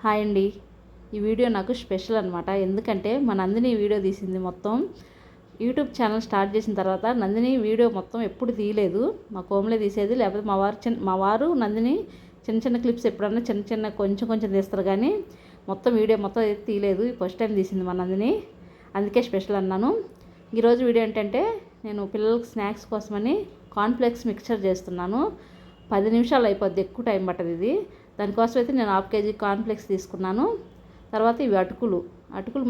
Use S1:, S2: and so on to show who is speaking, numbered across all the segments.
S1: Hi అండి. ఈ video నాకు స్పెషల్ అనమాట. ఎందుకంటే మా నందిని వీడియో తీసింది మొత్తం. యూట్యూబ్ ఛానల్ స్టార్ట్ చేసిన తర్వాత నందిని వీడియో మొత్తం ఎప్పుడు తీయలేదు. మా కోమలే తీసేది, లేకపోతే మా వారు నందిని చిన్న చిన్న క్లిప్స్ ఎప్పుడన్నా చిన్న కొంచెం కొంచెం తీస్తారు, కానీ మొత్తం వీడియో మొత్తం అయితే తీయలేదు. ఫస్ట్ టైం తీసింది మా నందిని, అందుకే స్పెషల్ అన్నాను. ఈరోజు వీడియో ఏంటంటే, నేను పిల్లలకి స్నాక్స్ కోసమని కార్న్ఫ్లేక్స్ మిక్చర్ చేస్తున్నాను. 10 నిమిషాలు అయిపోద్ది, ఎక్కువ టైం పట్టదు ఇది. దానికోసం అయితే నేను 1/2 kg కార్న్ఫ్లేక్స్ తీసుకున్నాను. తర్వాత ఇవి అటుకులు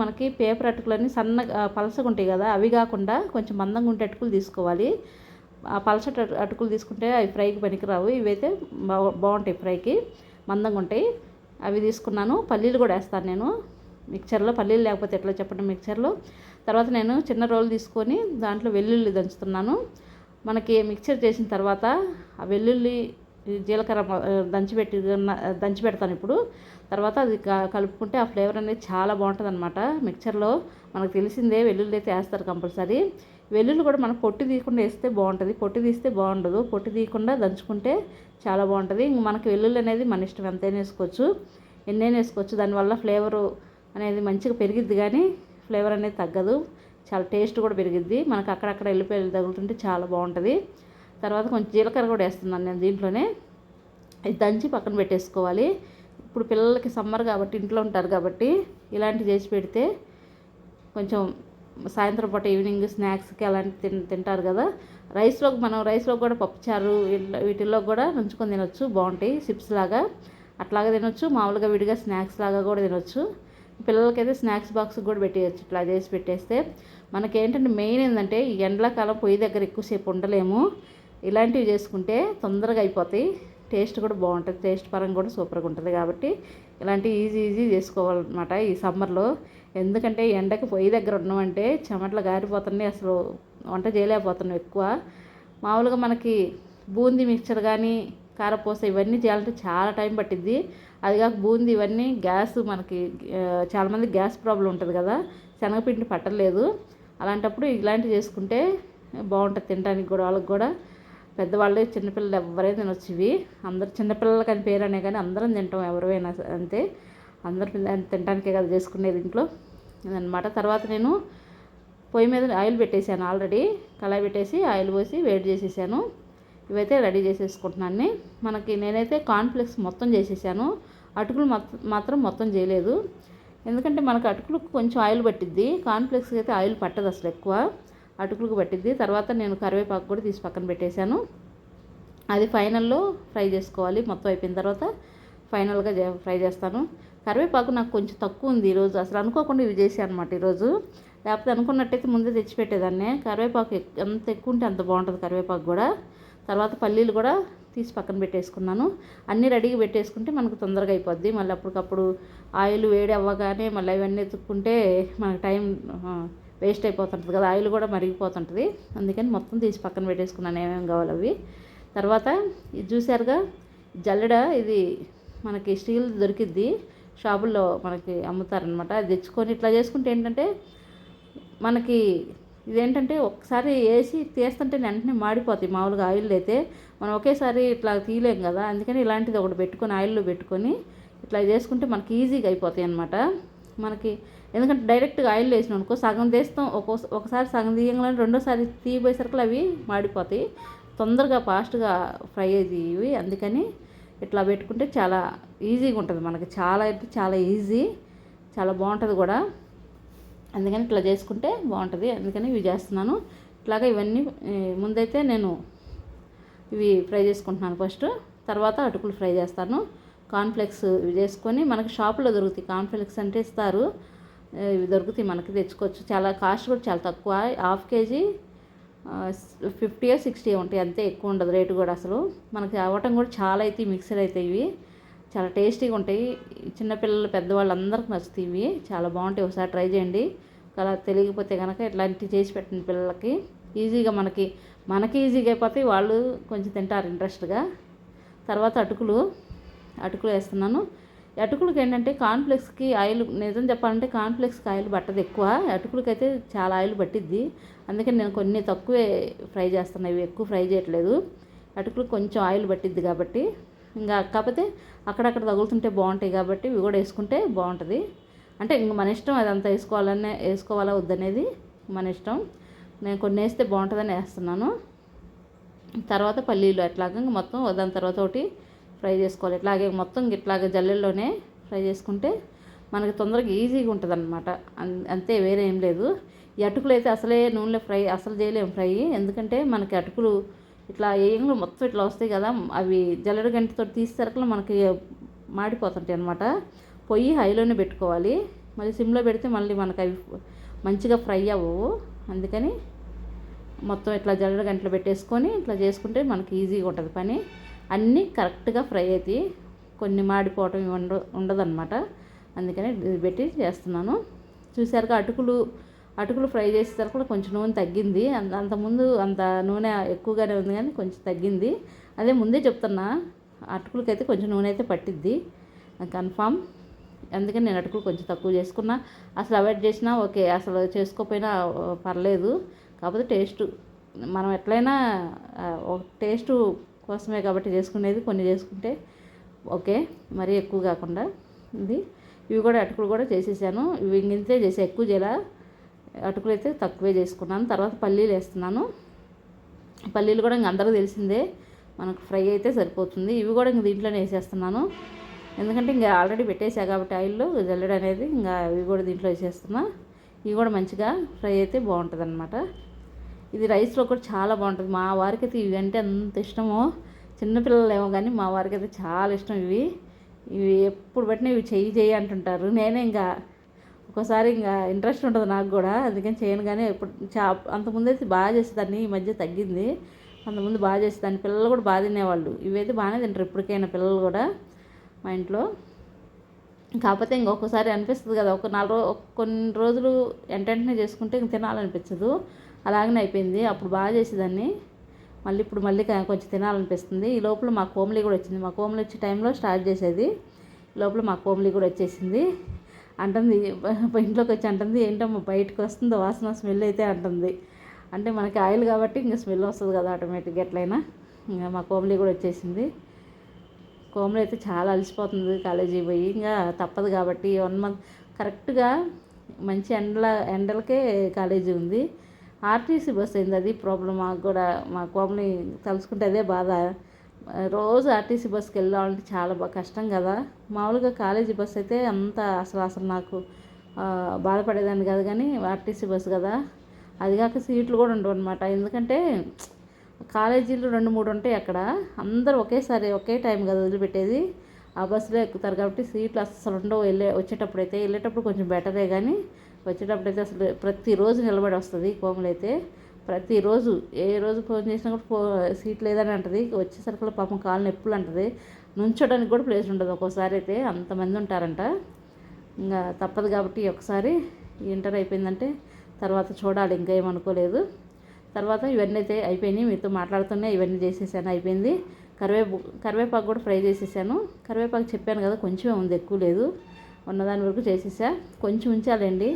S1: మనకి పేపర్ అటుకులన్నీ సన్నగా పలసగా ఉంటాయి కదా, అవి కాకుండా కొంచెం మందంగా ఉంటే అటుకులు తీసుకోవాలి. ఆ పలసటి అటుకులు తీసుకుంటే అవి ఫ్రైకి పనికిరావు, ఇవైతే బాగుంటాయి ఫ్రైకి, మందంగా ఉంటాయి. అవి తీసుకున్నాను. పల్లీలు కూడా వేస్తాను నేను మిక్చర్లో. పల్లీలు లేకపోతే ఎట్లా చెప్పండి మిక్చర్లో. తర్వాత నేను చిన్న రోలు తీసుకొని దాంట్లో వెల్లుల్లి దంచుతున్నాను. మనకి మిక్చర్ చేసిన తర్వాత ఆ వెల్లుల్లి జీలకర్ర దంచి పెడతాను ఇప్పుడు. తర్వాత అది కలుపుకుంటే ఆ ఫ్లేవర్ అనేది చాలా బాగుంటుంది అనమాట. మిక్చర్లో మనకు తెలిసిందే, వెల్లుల్లి అయితే వేస్తారు కంపల్సరీ. వెల్లుల్లి కూడా మనం పొట్టు తీయకుండా వేస్తే బాగుంటుంది, పొట్టు తీస్తే బాగుండదు. పొట్టు తీయకుండా దంచుకుంటే చాలా బాగుంటుంది. ఇంక మనకి వెల్లుల్లి అనేది మన ఇష్టం, ఎంతైనా వేసుకోవచ్చు, ఎన్నైనా వేసుకోవచ్చు. దానివల్ల ఫ్లేవరు అనేది మంచిగా పెరిగిద్ది, కానీ ఫ్లేవర్ అనేది తగ్గదు. చాలా టేస్ట్ కూడా పెరిగిద్ది. మనకు అక్కడక్కడ ఎల్లిపాయలు తగులుతుంటే చాలా బాగుంటుంది. తర్వాత కొంచెం జీలకర్ర కూడా వేస్తున్నాను నేను దీంట్లోనే. ఇది దంచి పక్కన పెట్టేసుకోవాలి. ఇప్పుడు పిల్లలకి సమ్మర్ కాబట్టి ఇంట్లో ఉంటారు కాబట్టి ఇలాంటివి చేసి పెడితే కొంచెం సాయంత్రం పూట ఈవినింగ్ స్నాక్స్కి అలాంటి తింటారు కదా. రైస్లో కూడా పప్పుచారు వీటిల్లో కూడా నంచుకొని తినొచ్చు, బాగుంటాయి. చిప్స్ లాగా అట్లాగా తినొచ్చు, మామూలుగా విడిగా స్నాక్స్ లాగా కూడా తినొచ్చు. పిల్లలకైతే స్నాక్స్ బాక్స్ కూడా పెట్టేయచ్చు ఇట్లా చేసి పెట్టేస్తే. మనకేంటంటే మెయిన్ ఏంటంటే, ఈ ఎండాకాలం పొయ్యి దగ్గర ఎక్కువసేపు ఉండలేము. ఇలాంటివి చేసుకుంటే తొందరగా అయిపోతాయి, టేస్ట్ కూడా బాగుంటుంది, టేస్ట్ పరంగా కూడా సూపర్గా ఉంటుంది. కాబట్టి ఇలాంటివి ఈజీ చేసుకోవాలన్నమాట ఈ సమ్మర్లో. ఎందుకంటే ఎండకి పొయ్యి దగ్గర ఉన్నామంటే చెమటలు గారిపోతున్నాయి, అసలు వంట చేయలేకపోతున్నాం ఎక్కువ. మామూలుగా మనకి బూందీ మిక్చర్ కానీ కారపూస ఇవన్నీ చేయాలంటే చాలా టైం పట్టిద్ది. అది కాక బూందీ ఇవన్నీ గ్యాస్, మనకి చాలామంది గ్యాస్ ప్రాబ్లం ఉంటుంది కదా, శనగపిండి పట్టలేదు. అలాంటప్పుడు ఇలాంటివి చేసుకుంటే బాగుంటుంది తినడానికి కూడా. వాళ్ళకి కూడా, పెద్దవాళ్ళు చిన్నపిల్లలు ఎవరైనా తినొచ్చు ఇవి. అందరు చిన్నపిల్లలకి అని పేరు అనే కానీ అందరం తింటాం, ఎవరైనా అంతే. అందరు తినడానికే కదా చేసుకునేది ఇంట్లో అదనమాట. తర్వాత నేను పొయ్యి మీద ఆయిల్ పెట్టేశాను, ఆల్రెడీ కళాయి పెట్టేసి ఆయిల్ పోసి వేడి చేసేసాను. ఇవైతే రెడీ చేసేసుకుంటున్నాను. నేనైతే కార్న్ఫ్లేక్స్ మొత్తం చేసేసాను, అటుకులు మాత్రం మొత్తం చేయలేదు. ఎందుకంటే మనకు అటుకులకు కొంచెం ఆయిల్ పట్టిద్ది, కార్న్ఫ్లేక్స్కి అయితే ఆయిల్ పట్టదు అసలు, ఎక్కువ అటుకులకు పట్టిద్ది. తర్వాత నేను కరివేపాకు కూడా తీసి పక్కన పెట్టేశాను. అది ఫైనల్లో ఫ్రై చేసుకోవాలి. మొత్తం అయిపోయిన తర్వాత ఫైనల్గా ఫ్రై చేస్తాను. కరివేపాకు నాకు కొంచెం తక్కువ ఉంది ఈరోజు, అసలు అనుకోకుండా ఇవి చేశాను అనమాట ఈరోజు. లేకపోతే అనుకున్నట్టయితే ముందే తెచ్చిపెట్టేదాన్ని. కరివేపాకు ఎంత ఎక్కువ ఉంటే అంత బాగుంటుంది కరివేపాకు కూడా. తర్వాత పల్లీలు కూడా తీసి పక్కన పెట్టేసుకున్నాను. అన్నీ రెడీగా పెట్టేసుకుంటే మనకు తొందరగా అయిపోద్ది. మళ్ళీ అప్పటికప్పుడు ఆయిల్ వేడి అవ్వగానే మళ్ళీ ఇవన్నీ ఎత్తుక్కుంటే మనకు టైం వేస్ట్ అయిపోతుంటుంది కదా, ఆయిల్ కూడా మరిగిపోతుంటుంది. అందుకని మొత్తం తీసి పక్కన పెట్టేసుకున్నాను ఏమేమి కావాలి అవి. తర్వాత ఇది చూసారుగా జల్లెడ, ఇది మనకి స్టీల్ దొరికిద్ది, షాపుల్లో మనకి అమ్ముతారనమాట. అది తెచ్చుకొని ఇట్లా చేసుకుంటే ఏంటంటే మనకి ఇదేంటంటే ఒకసారి వేసి తీస్తుంటే వెంటనే మాడిపోతాయి. మామూలుగా ఆయిల్ అయితే మనం ఒకేసారి ఇట్లా తీయలేం కదా, అందుకని ఇలాంటిది ఒకటి పెట్టుకొని ఆయిల్లో పెట్టుకొని ఇట్లా చేసుకుంటే మనకి ఈజీగా అయిపోతాయి అన్నమాట. మనకి ఎందుకంటే డైరెక్ట్గా ఆయిల్ వేసినాం అనుకో, సగం తీస్తాం, ఒకసారి సగం తీయగానే రెండోసారి తీయబోయేసరికి అవి మాడిపోతాయి. తొందరగా ఫాస్ట్గా ఫ్రై అయ్యి ఇవి. అందుకని ఇట్లా పెట్టుకుంటే చాలా ఈజీగా ఉంటుంది మనకి, చాలా అయితే చాలా ఈజీ, చాలా బాగుంటుంది కూడా. అందుకని ఇట్లా చేసుకుంటే బాగుంటుంది, అందుకని ఇవి చేస్తున్నాను. ఇట్లాగా ఇవన్నీ ముందైతే నేను ఇవి ఫ్రై చేసుకుంటున్నాను ఫస్ట్, తర్వాత అటుకులు ఫ్రై చేస్తాను. కార్న్ఫ్లేక్స్ ఇవి చేసుకొని మనకి షాపులో దొరుకుతాయి, కార్న్ఫ్లేక్స్ అంటే ఇస్తారు, ఇవి దొరుకుతాయి మనకి, తెచ్చుకోవచ్చు. చాలా కాస్ట్ కూడా చాలా తక్కువ, 1/2 kg 50 or 60 ఉంటాయి అంతే, ఎక్కువ ఉండదు రేటు కూడా. అసలు మనకి అవ్వటం కూడా చాలా అయితే మిక్సర్ అయితే ఇవి చాలా టేస్టీగా ఉంటాయి. చిన్నపిల్లలు పెద్దవాళ్ళు అందరికి నచ్చుతాయి ఇవి, చాలా బాగుంటాయి. ఒకసారి ట్రై చేయండి. అలా తెలియకపోతే కనుక ఇట్లాంటివి చేసి పెట్టండి పిల్లలకి. ఈజీగా మనకి ఈజీగా అయిపోతాయి, వాళ్ళు కొంచెం తింటారు ఇంట్రెస్ట్గా. తర్వాత అటుకులు వేస్తున్నాను. అటుకులకి ఏంటంటే కార్న్ఫ్లేక్స్కి ఆయిల్, నిజం చెప్పాలంటే కార్న్ఫ్లేక్స్కి ఆయిల్ పట్టదు ఎక్కువ, అటుకులకైతే చాలా ఆయిల్ పట్టిద్ది. అందుకని నేను కొన్ని తక్కువే ఫ్రై చేస్తున్నాను, ఇవి ఎక్కువ ఫ్రై చేయట్లేదు. అటుకులు కొంచెం ఆయిల్ పట్టిద్ది కాబట్టి ఇంకా కాకపోతే అక్కడక్కడ తగులుతుంటే బాగుంటాయి కాబట్టి ఇవి కూడా వేసుకుంటే బాగుంటుంది. అంటే ఇంక మన ఇష్టం, అదంతా వేసుకోవాలా వద్దనేది మన ఇష్టం. నేను కొన్ని వేస్తే బాగుంటుందని వేస్తున్నాను. తర్వాత పల్లీలు అట్లాగా మొత్తం దాని తర్వాత ఒకటి ఫ్రై చేసుకోవాలి. ఇట్లాగే మొత్తం ఇట్లాగే జల్లెల్లోనే ఫ్రై చేసుకుంటే మనకి తొందరగా ఈజీగా ఉంటుంది అనమాట. అంతే, వేరే ఏం లేదు. ఈ అటుకులు అయితే అసలే నూనెలో ఫ్రై అసలు చేయలేము ఫ్రై, ఎందుకంటే మనకి అటుకులు ఇట్లా ఏంలో మొత్తం ఇట్లా వస్తాయి కదా, అవి జల్లెడ గంటితో తీసేసరికి మనకి మాడిపోతుంటాయి అనమాట. పొయ్యి హైలోనే పెట్టుకోవాలి, మళ్ళీ సిమ్లో పెడితే మళ్ళీ మనకు అవి మంచిగా ఫ్రై అవ్వవు. అందుకని మొత్తం ఇట్లా జల్లెడ గంటలో పెట్టేసుకొని ఇట్లా చేసుకుంటే మనకి ఈజీగా ఉంటుంది పని. అన్నీ కరెక్ట్గా ఫ్రై అవుతాయి, కొన్ని మాడిపోవటం ఉండదన్నమాట. అందుకని ఇది పెట్టి చేస్తున్నాను. చూసారుగా అటుకులు ఫ్రై చేసేసరికి కొంచెం నూనె తగ్గింది. అంతకుముందు అంత నూనె ఎక్కువగానే ఉంది కానీ కొంచెం తగ్గింది. అదే ముందే చెప్తున్నా, అటుకులకైతే కొంచెం నూనె అయితే పట్టిద్ది కన్ఫామ్. అందుకని నేను అటుకులు కొంచెం తక్కువ చేసుకున్నా. అసలు అవాయిడ్ చేసినా ఓకే, అసలు చేసుకోకపోయినా పర్లేదు. కాకపోతే టేస్ట్ మనం ఎట్లయినా టేస్ట్ కోసమే కాబట్టి చేసుకునేది, కొన్ని చేసుకుంటే ఓకే, మరీ ఎక్కువ కాకుండా. ఇవి కూడా అటుకులు కూడా చేసేసాను. ఇవి ఇంతే చేసా, ఎక్కువ చేయాల. అటుకులు అయితే తక్కువే చేసుకున్నాను. తర్వాత పల్లీలు వేస్తున్నాను. పల్లీలు కూడా ఇంక అందరూ తెలిసిందే, మనకు ఫ్రై అయితే సరిపోతుంది. ఇవి కూడా ఇంక దీంట్లోనే వేసేస్తున్నాను, ఎందుకంటే ఇంకా ఆల్రెడీ పెట్టేసా కాబట్టి ఆయిల్లో జల్లెడ అనేది. ఇంకా ఇవి కూడా దీంట్లో వేసేస్తున్నా. ఇవి కూడా మంచిగా ఫ్రై అయితే బాగుంటుంది అనమాట. ఇది రైస్లో కూడా చాలా బాగుంటుంది. మా వారికి అయితే ఇవి అంటే ఎంత ఇష్టమో, చిన్నపిల్లలు ఏమో కానీ మా వారికి అయితే చాలా ఇష్టం. ఇవి ఎప్పుడు పట్టినా ఇవి చెయ్యి అంటుంటారు. నేనే ఇంకా ఒక్కోసారి ఇంకా ఇంట్రెస్ట్ ఉంటుంది నాకు కూడా, అందుకని చేయను. కానీ ఇప్పుడు అంతకుముందు అయితే బాగా చేసేదాన్ని, ఈ మధ్య తగ్గింది. అంతకుముందు బాగా చేసేదాన్ని, పిల్లలు కూడా బాగా తినేవాళ్ళు. ఇవైతే బాగానే తింటారు ఇప్పటికైనా పిల్లలు కూడా మా ఇంట్లో. కాకపోతే ఇంకొకసారి అనిపిస్తుంది కదా, కొన్ని రోజులు వెంటనే చేసుకుంటే ఇంక తినాలనిపించదు. అలాగనే అయిపోయింది. అప్పుడు బాగా చేసేదాన్ని, ఇప్పుడు మళ్ళీ కొంచెం తినాలనిపిస్తుంది. ఈ లోపల మా కోమలి కూడా వచ్చింది. మా కోమలి వచ్చే టైంలో స్టార్ట్ చేసేది, లోపల మా కోమలి కూడా వచ్చేసింది. అంటుంది, ఇంట్లోకి వచ్చి అంటుంది, ఏంటమ్మా బయటకు వస్తుందో వాసన, స్మెల్ అయితే అంటుంది. అంటే మనకి ఆయిల్ కాబట్టి ఇంకా స్మెల్ వస్తుంది కదా ఆటోమేటిక్గా ఎట్లయినా. ఇంకా మా కోమలి కూడా వచ్చేసింది. కోమలి అయితే చాలా అలసిపోతుంది కాలేజీ పోయి, ఇంకా తప్పదు కాబట్టి 1 month కరెక్ట్గా మంచి ఎండలకే కాలేజీ ఉంది. ఆర్టీసీ బస్ అయింది, అది ప్రాబ్లం మాకు కూడా. మా కోమలి తలుచుకుంటే అదే బాధ. రోజు ఆర్టీసీ బస్కి వెళ్ళాలంటే చాలా కష్టం కదా. మామూలుగా కాలేజీ బస్ అయితే అంత అసలు నాకు బాధపడేదాన్ని కాదు, కానీ ఆర్టీసీ బస్సు కదా, అది కాక సీట్లు కూడా ఉండవు అనమాట. ఎందుకంటే కాలేజీలు 2-3 ఉంటాయి అక్కడ, అందరూ ఒకే టైం కదా వదిలిపెట్టేది. ఆ బస్సులో ఎక్కుతారు కాబట్టి సీట్లు అస్సలు ఉండవు. వెళ్ళేటప్పుడు కొంచెం బెటరే, కానీ వచ్చేటప్పుడు అయితే అసలు ప్రతిరోజు నిలబడి వస్తుంది కోమలి అయితే. ప్రతిరోజు ఏ రోజు ఫోన్ చేసినా కూడా సీట్ లేదని అంటుంది. వచ్చేసరికి పాపం కాళ్ళు నొప్పులు అంటుంది, నుంచోడానికి కూడా ప్లేస్ ఉండదు ఒక్కోసారి అయితే, అంతమంది ఉంటారంట. ఇంకా తప్పదు కాబట్టి ఒకసారి ఇంటర్ అయిపోయిందంటే తర్వాత చూడాలి, ఇంకా ఏమనుకోలేదు. తర్వాత ఇవన్నీ అయితే అయిపోయినాయి, మీతో మాట్లాడుతూనే ఇవన్నీ చేసేసాను, అయిపోయింది. కరివేపాకు కూడా ఫ్రై చేసేసాను. కరివేపాకు చెప్పాను కదా, కొంచెమే ఉంది, ఎక్కువ లేదు. ఉన్నదాని వరకు చేసేసా, కొంచెం ఉంచాలండి,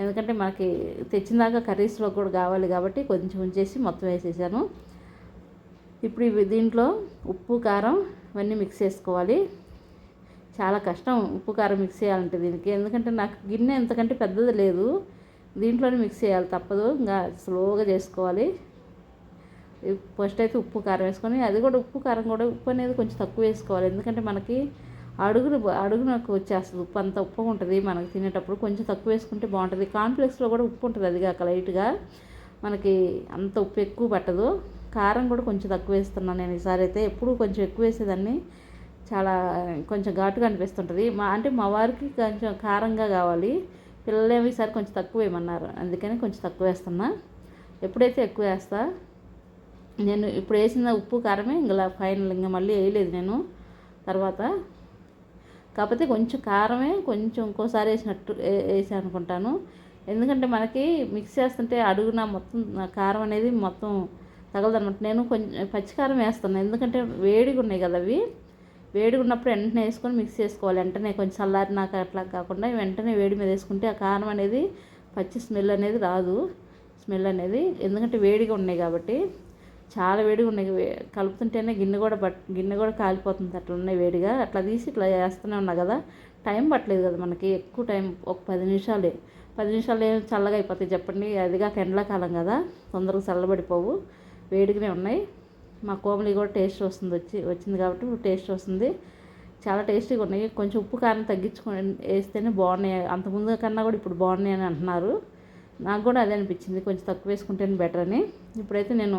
S1: ఎందుకంటే మనకి తెచ్చిందాక కర్రీస్లో కూడా కావాలి కాబట్టి కొంచెం ఉంచేసి మొత్తం వేసేసాను. ఇప్పుడు దీంట్లో ఉప్పు కారం ఇవన్నీ మిక్స్ చేసుకోవాలి. చాలా కష్టం ఉప్పు కారం మిక్స్ చేయాలంటే దీనికి, ఎందుకంటే నాకు గిన్నె ఎంతకంటే పెద్దది లేదు, దీంట్లోనే మిక్స్ చేయాలి, తప్పదు. ఇంకా స్లోగా చేసుకోవాలి. ఫస్ట్ అయితే ఉప్పు కారం వేసుకొని, అది కూడా ఉప్పు అనేది కొంచెం తక్కువ వేసుకోవాలి, ఎందుకంటే మనకి అడుగునకు వచ్చేస్తుంది ఉప్పు, అంత ఉప్పు ఉంటుంది మనకి తినేటప్పుడు. కొంచెం తక్కువ వేసుకుంటే బాగుంటుంది. కాన్ఫ్లెక్స్లో కూడా ఉప్పు ఉంటుంది, అది కాక లైట్గా, మనకి అంత ఉప్పు ఎక్కువ పట్టదు. కారం కూడా కొంచెం తక్కువ వేస్తున్నాను నేను ఈసారి అయితే. ఎప్పుడు కొంచెం ఎక్కువ వేసేదాన్ని, కొంచెం ఘాటుగా అనిపిస్తుంటుంది. మా వారికి కొంచెం కారంగా కావాలి, పిల్లలేమో ఈసారి కొంచెం తక్కువ వేయమన్నారు, అందుకని కొంచెం తక్కువ వేస్తున్నా. ఎప్పుడైతే ఎక్కువ వేస్తా, నేను ఇప్పుడు వేసిన ఉప్పు కారమే ఇంకా ఫైనల్, ఇంకా మళ్ళీ వేయలేదు నేను తర్వాత. కాకపోతే కొంచెం కారమే కొంచెం ఇంకోసారి వేసాను అనుకుంటాను, ఎందుకంటే మనకి మిక్స్ చేస్తుంటే అడుగున మొత్తం కారం అనేది మొత్తం తగలదనమాట. నేను కొంచెం పచ్చికారం వేస్తాను, ఎందుకంటే వేడిగా ఉన్నాయి కదా అవి, వేడిగా ఉన్నప్పుడు వెంటనే వేసుకొని మిక్స్ చేసుకోవాలి. వెంటనే కొంచెం చల్లారినాక అట్లా కాకుండా వెంటనే వేడి మీద వేసుకుంటే ఆ కారం అనేది పచ్చి స్మెల్ అనేది రాదు, ఎందుకంటే వేడిగా ఉన్నాయి కాబట్టి. చాలా వేడిగా ఉన్నాయి. కలుపుతుంటేనే గిన్నె కూడా కాలిపోతుంది, అట్లా ఉన్నాయి వేడిగా. అట్లా తీసి ఇట్లా చేస్తూనే ఉన్నా కదా, టైం పట్టలేదు కదా మనకి, ఎక్కువ టైం ఒక 10 నిమిషాలే. 10 నిమిషాలు ఏం చల్లగా అయిపోతాయి చెప్పండి, అదిగా ఎండాకాలం కదా, తొందరగా చల్లబడిపోవు, వేడిగానే ఉన్నాయి. మా కోమలి కూడా టేస్ట్ వచ్చింది కాబట్టి టేస్ట్ వస్తుంది, చాలా టేస్టీగా ఉన్నాయి. కొంచెం ఉప్పు కారం తగ్గించుకొని వేస్తేనే బాగున్నాయి, అంతకుముందు కన్నా కూడా ఇప్పుడు బాగున్నాయి అని అంటున్నారు. నాకు కూడా అదే అనిపించింది, కొంచెం తక్కువ వేసుకుంటేనే బెటర్ అని. ఇప్పుడైతే నేను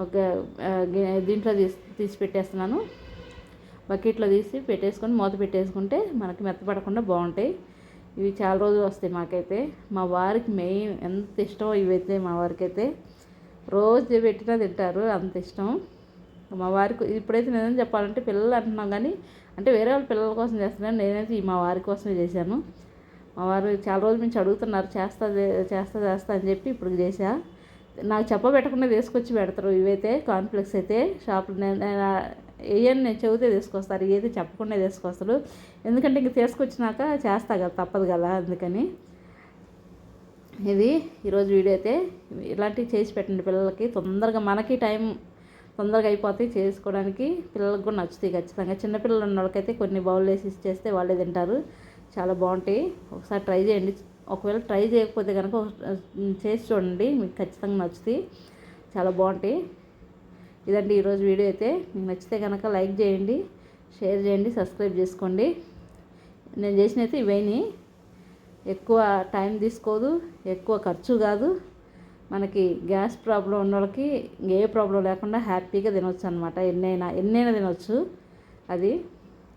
S1: ఒక దీంట్లో తీసి పెట్టేస్తున్నాను, బకెట్లో తీసి పెట్టేసుకొని మూత పెట్టేసుకుంటే మనకి మెత్తపడకుండా బాగుంటాయి. ఇవి చాలా రోజులు వస్తాయి మాకైతే. మా వారికి మెయిన్ ఎంత ఇష్టమో ఇవైతే, మా వారికి అయితే రోజు పెట్టినా తింటారు, అంత ఇష్టం మా వారికి. ఇప్పుడైతే నేనేం చెప్పాలంటే పిల్లలు అంటున్నాం కానీ, అంటే వేరే వాళ్ళ పిల్లల కోసం చేస్తున్నాను, నేనైతే మా వారి కోసమే చేశాను. మా వారు చాలా రోజుల నుంచి అడుగుతున్నారు, చేస్తా అని చెప్పి ఇప్పుడు చేశా. నాకు చెప్పబెట్టకుండా తీసుకొచ్చి పెడతారు ఇవైతే, కాన్ఫ్లెక్స్ అయితే షాపులో నేను చెబితే తీసుకొస్తారు, ఏది చెప్పకుండా తీసుకొస్తారు. ఎందుకంటే ఇంక తీసుకొచ్చినాక చేస్తా కదా, తప్పదు కదా, అందుకని. ఇది ఈరోజు వీడియో అయితే, ఇలాంటివి చేసి పెట్టండి పిల్లలకి, తొందరగా మనకి టైం తొందరగా అయిపోతాయి చేసుకోవడానికి, పిల్లలకు కూడా నచ్చుతాయి ఖచ్చితంగా. చిన్నపిల్లలు ఉన్న వాళ్ళకైతే కొన్ని బౌల్ వేసి ఇచ్చేస్తే వాళ్ళే తింటారు, చాలా బాగుంటాయి. ఒకసారి ట్రై చేయండి, ఒకవేళ ట్రై చేయకపోతే కనుక చేసి చూడండి, మీకు ఖచ్చితంగా నచ్చుతాయి, చాలా బాగుంటాయి. ఇదండి ఈరోజు వీడియో అయితే. మీకు నచ్చితే కనుక లైక్ చేయండి, షేర్ చేయండి, సబ్స్క్రైబ్ చేసుకోండి. నేను చేసినైతే ఇవన్నీ ఎక్కువ టైం తీసుకోదు, ఎక్కువ ఖర్చు కాదు, మనకి గ్యాస్ ప్రాబ్లం ఉన్న వాళ్ళకి ఏ ప్రాబ్లం లేకుండా హ్యాపీగా తినొచ్చు అనమాట, ఎన్నైనా తినొచ్చు. అది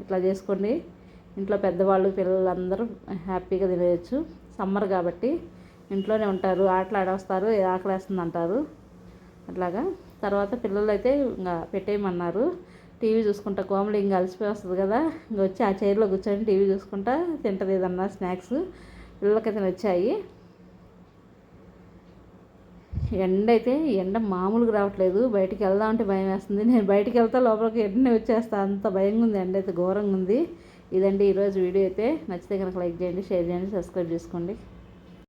S1: ఇట్లా చేసుకోండి, ఇంట్లో పెద్దవాళ్ళు పిల్లలు అందరూ హ్యాపీగా తినేయచ్చు. సమ్మర్ కాబట్టి ఇంట్లోనే ఉంటారు, ఆటలు ఆడొస్తారు, ఆకలేస్తుంది అంటారు, అట్లాగా. తర్వాత పిల్లలు అయితే ఇంకా పెట్టేయమన్నారు, టీవీ చూసుకుంటా. కోమలి ఇంకా అలసిపోయి వస్తుంది కదా, ఇంకా వచ్చి ఆ చైర్లో కూర్చొని టీవీ చూసుకుంటా తింటుంది ఏదన్నా స్నాక్స్. పిల్లలకైతే వచ్చాయి. ఎండ మామూలుగా రావట్లేదు, బయటికి వెళ్దామంటే భయం వేస్తుంది. నేను బయటికి వెళ్తా లోపలికి ఎండనే వచ్చేస్తా, అంత భయంగా ఉంది, ఎండ అయితే ఘోరంగా ఉంది. ఇదండి ఈరోజు వీడియో అయితే. నచ్చితే కనుక లైక్ చేయండి, షేర్ చేయండి, సబ్స్క్రైబ్ చేసుకోండి.